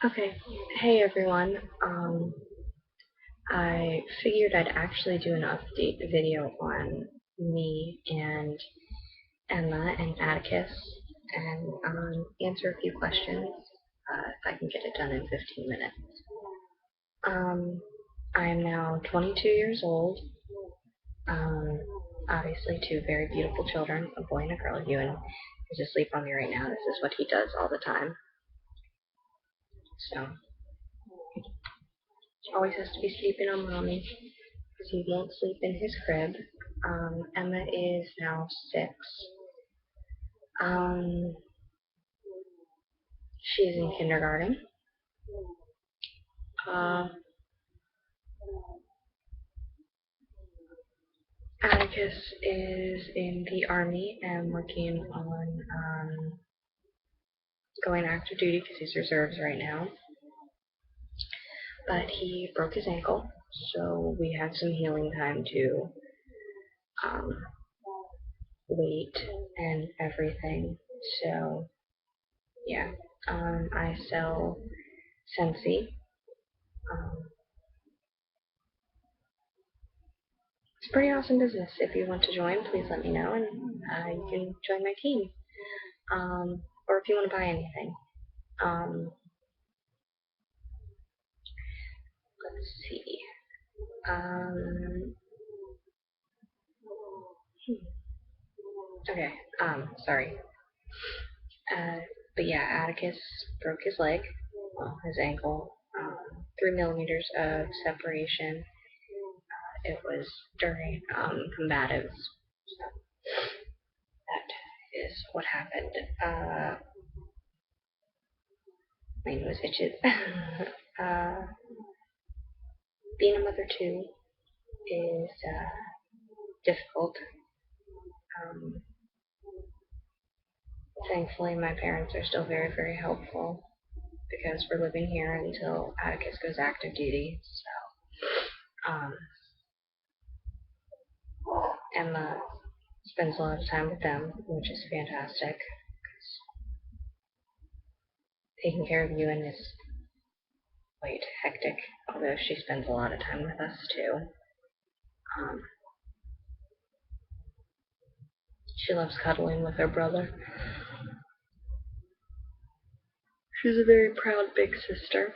Okay, hey everyone. I figured I'd actually do an update video on me and Emma and Atticus and answer a few questions if I can get it done in 15 minutes. Um, I am now 22 years old. Um, Obviously, two very beautiful children, a boy and a girl. Ewan is asleep on me right now. This is what he does all the time. So, he always has to be sleeping on mommy because he won't sleep in his crib. Emma is now 6. Um, she's in kindergarten. Uh, Atticus is in the army and working on going active duty because he's reserves right now. But he broke his ankle, so we had some healing time to um, wait and everything. So yeah, I sell Scentsy. Um, it's a pretty awesome business. If you want to join, please let me know, and you can join my team. Or if you want to buy anything. Um, let's see. Um, okay. Sorry. Uh, but yeah, Atticus broke his leg, well, his ankle. 3 millimeters of separation. It was during combatives. So that is what happened. My nose itches. uh, Being a mother too is difficult. Um, Thankfully, my parents are still very, very helpful because we're living here until Atticus goes active duty. So, Emma spends a lot of time with them, which is fantastic. Taking care of Ewan is quite hectic, although she spends a lot of time with us too. Um, she loves cuddling with her brother. She's a very proud big sister,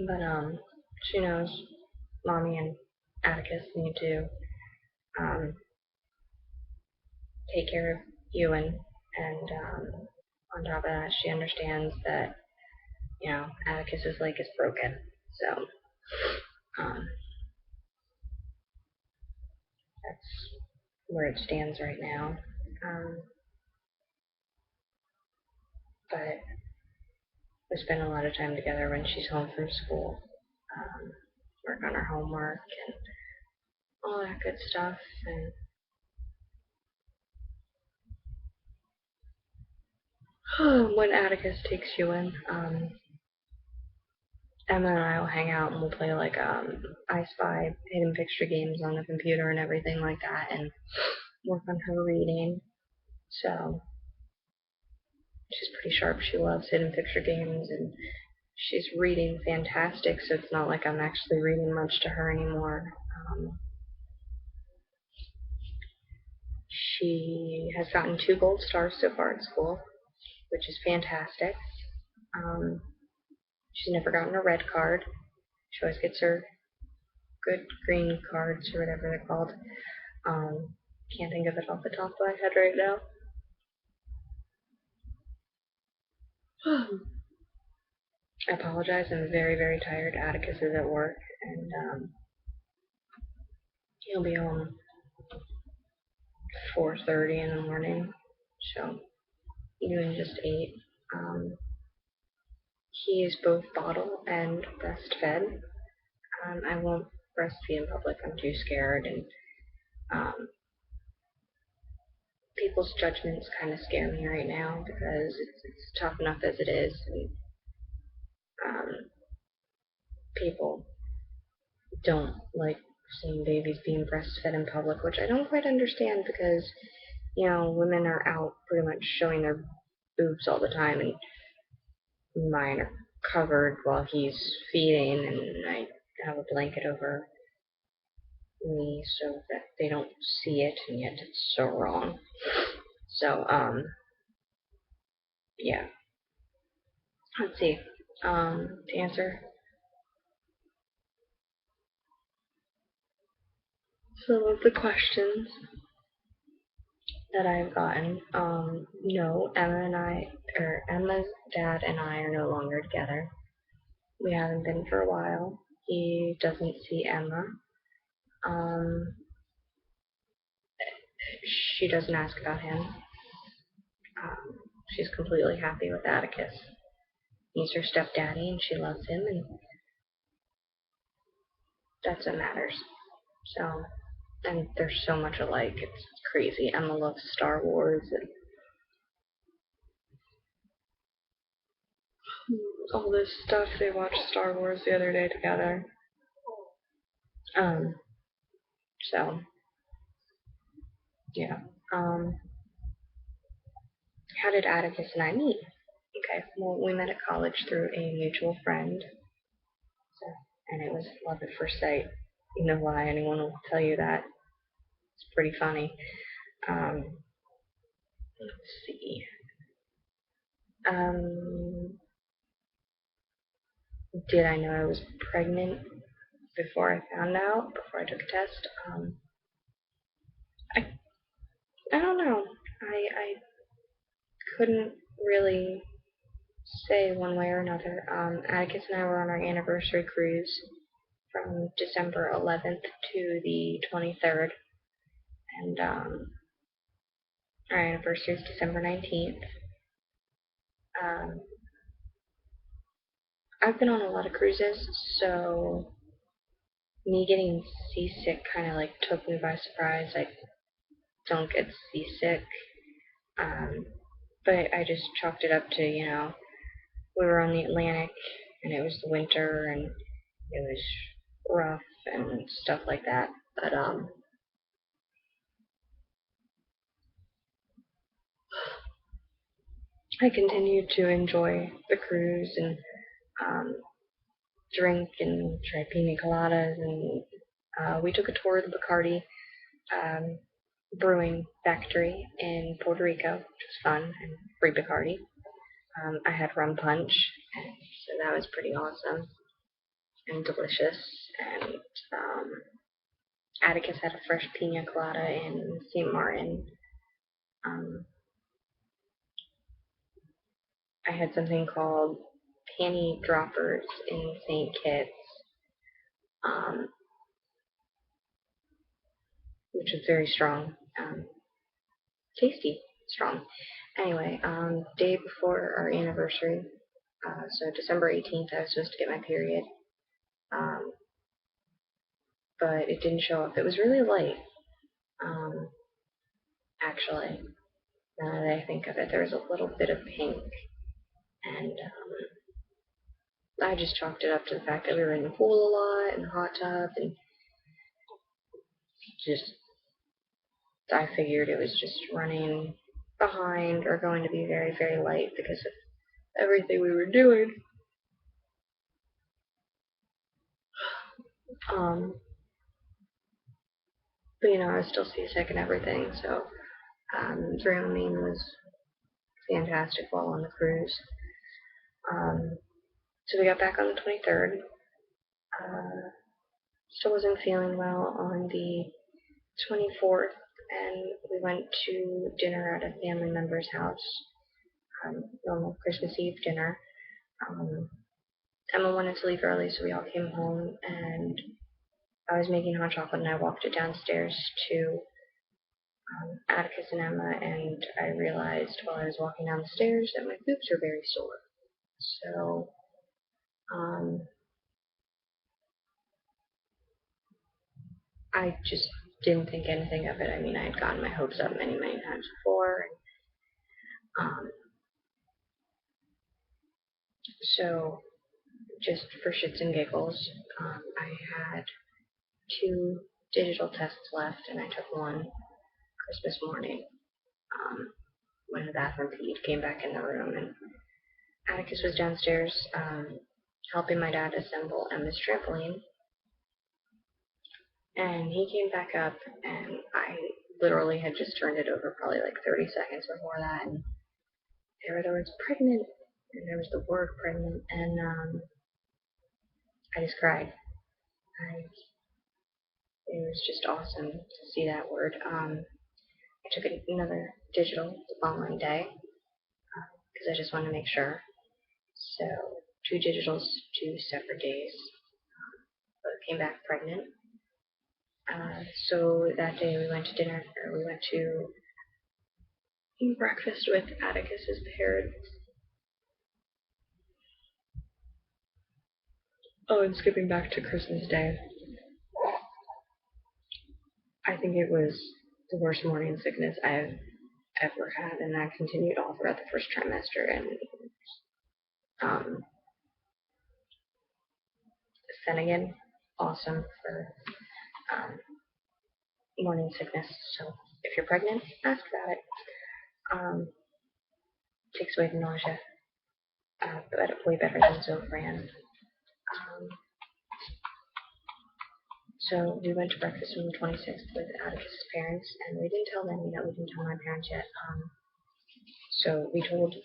but she knows mommy and Atticus need to um, take care of Ewan, and on top of that, she understands that Atticus's leg is broken, so um, that's where it stands right now. Um, but we spend a lot of time together when she's home from school. Um, Work on her homework and all that good stuff. And when Atticus takes you in, Emma and I will hang out and we'll play like I Spy, hidden picture games on the computer and everything like that, and work on her reading. So she's pretty sharp. She loves hidden picture games and she's reading fantastic. So it's not like I'm actually reading much to her anymore. She has gotten 2 gold stars so far at school, which is fantastic. Um, she's never gotten a red card. She always gets her good green cards or whatever they're called. Um, can't think of it off the top of my head right now. I apologize. I'm very, very tired. Atticus is at work, and he'll be home 4:30 in the morning. So Ewan just ate. Um, he is both bottle and breastfed. I won't breastfeed in public. I'm too scared, and um, people's judgments kind of scare me right now because it's tough enough as it is, and um, people don't like seeing babies being breastfed in public, which I don't quite understand because women are out pretty much showing their boobs all the time, and mine are covered while he's feeding, and I have a blanket over me so that they don't see it, and yet it's so wrong. So, yeah. Let's see. To answer some of the questions that I've gotten, no, Emma's dad and I are no longer together. We haven't been for a while. He doesn't see Emma. She doesn't ask about him. She's completely happy with Atticus. He's her stepdaddy and she loves him, and that's what matters. So, and they're so much alike, it's crazy. Emma loves Star Wars and all this stuff. They watched Star Wars the other day together. So, yeah. How did Atticus and I meet? Okay, well, we met at college through a mutual friend, so, and it was love at first sight. You know why anyone will tell you that? It's pretty funny. Let's see. Did I know I was pregnant before I found out, before I took a test? I don't know. I couldn't really say one way or another. Atticus and I were on our anniversary cruise from December 11th to the 23rd, and our anniversary is December 19th. I've been on a lot of cruises, so me getting seasick kind of like took me by surprise. I don't get seasick, but I just chalked it up to, we were on the Atlantic and it was the winter and it was rough and stuff like that. But I continued to enjoy the cruise and drink and try pina coladas, and we took a tour of the Bacardi brewing factory in Puerto Rico, which was fun, and free Bacardi. I had rum punch, and so that was pretty awesome and delicious. And Atticus had a fresh pina colada in St. Martin. I had something called Panty Droppers in St. Kitts, which was very strong. Tasty, strong. Anyway, day before our anniversary, so December 18th, I was supposed to get my period, but it didn't show up. It was really light, actually. Now that I think of it, there was a little bit of pink, and I just chalked it up to the fact that we were in the pool a lot, in the hot tub, and just, I figured it was just running behind or going to be very, very light because of everything we were doing. But I was still seasick and everything, so Dramamine was fantastic while on the cruise. So we got back on the 23rd. Still wasn't feeling well on the 24th, and we went to dinner at a family member's house, normal Christmas Eve dinner. Emma wanted to leave early, so we all came home, and I was making hot chocolate, and I walked it downstairs to Atticus and Emma, and I realized while I was walking down the stairs that my boobs are very sore. So, I just didn't think anything of it. I mean, I had gotten my hopes up many, many times before. So, just for shits and giggles, I had 2 digital tests left, and I took one Christmas morning. Went to the bathroom, peed, came back in the room, and Atticus was downstairs helping my dad assemble Emma's trampoline, and he came back up, and I literally had just turned it over probably like 30 seconds before that, and there were the words pregnant, and there was the word pregnant, and I just cried. It was just awesome to see that word. I took another digital the following day because I just wanted to make sure. So 2 digitals, 2 separate days. Both came back pregnant. So that day we went to dinner, or we went to eat breakfast with Atticus's parents. Oh, and skipping back to Christmas Day, I think it was the worst morning sickness I've ever had, and that continued all throughout the first trimester. And Phenegan, awesome for morning sickness. So if you're pregnant, ask about it. Takes away the nausea, but way better than Zofran. So we went to breakfast on the 26th with Atticus' parents, and we didn't tell them, we didn't tell my parents yet. So we told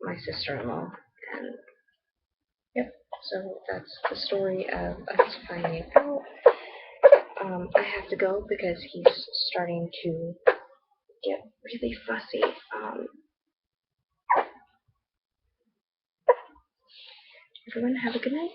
my sister-in-law, and yep, so that's the story of us finding out. I have to go because he's starting to get really fussy. Everyone have a good night.